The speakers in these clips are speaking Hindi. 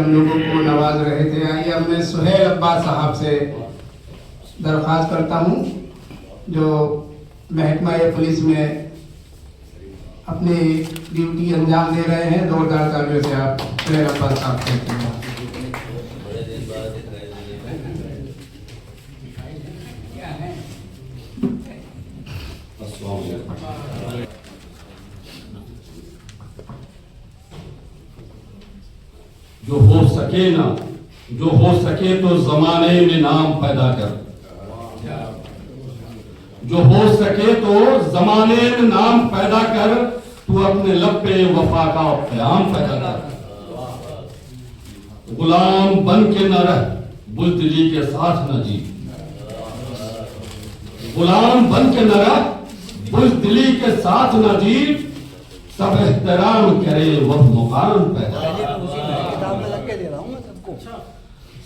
हम लोगों को नवाज रहे थे। आइए अब मैं सुहेल अब्बास साहब से दरख्वास्त करता हूँ जो महकमा पुलिस में अपनी ड्यूटी अंजाम दे रहे हैं। जोरदार तालियों से आप सुहेल अब्बास साहब कहते हैं। जो हो सके ना, जो हो सके तो जमाने में नाम पैदा कर, जो हो सके तो जमाने में नाम पैदा कर, तू अपने लब पे वफा का प्याम पैदा कर। गुलाम बन के न रह, बुज़दिली के साथ न जी। गुलाम बन के न रह, बुज़दिली के साथ न जी। सब एहतराम करे वह मुकाम पैदा कर,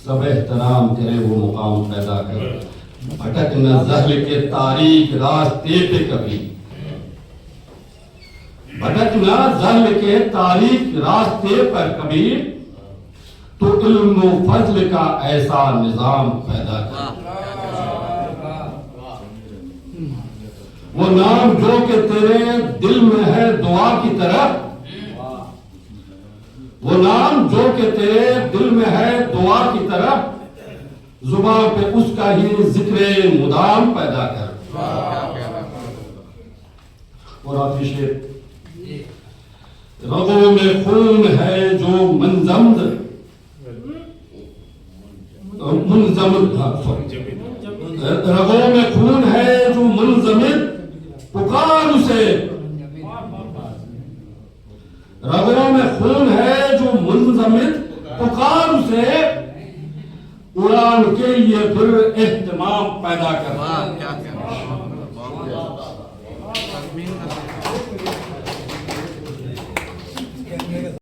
सब एहतराम करे वो मुकाम पैदा कर। भटक न ज़हल के तारीक रास्ते पे कभी, भटक न ज़हल के तारीक रास्ते पर कभी, तो इल्म व फज़ल का ऐसा निजाम पैदा कर। वो नाम जो कि तेरे दिल में है दुआ की तरह, वो नाम जो कि तेरे दिल में है दुआ की तरह, जुबान पे उसका ही जिक्र मुदाम पैदा कर। और आखिरी शेर, रगों में खून है जो मुंजमद रगों में खून है जो मुंजमिद, पुकार उसे। रगों में खून है जो मुंजमिद, पुकार उसे। उड़ान के लिए फिर एहतमाम पैदा कर।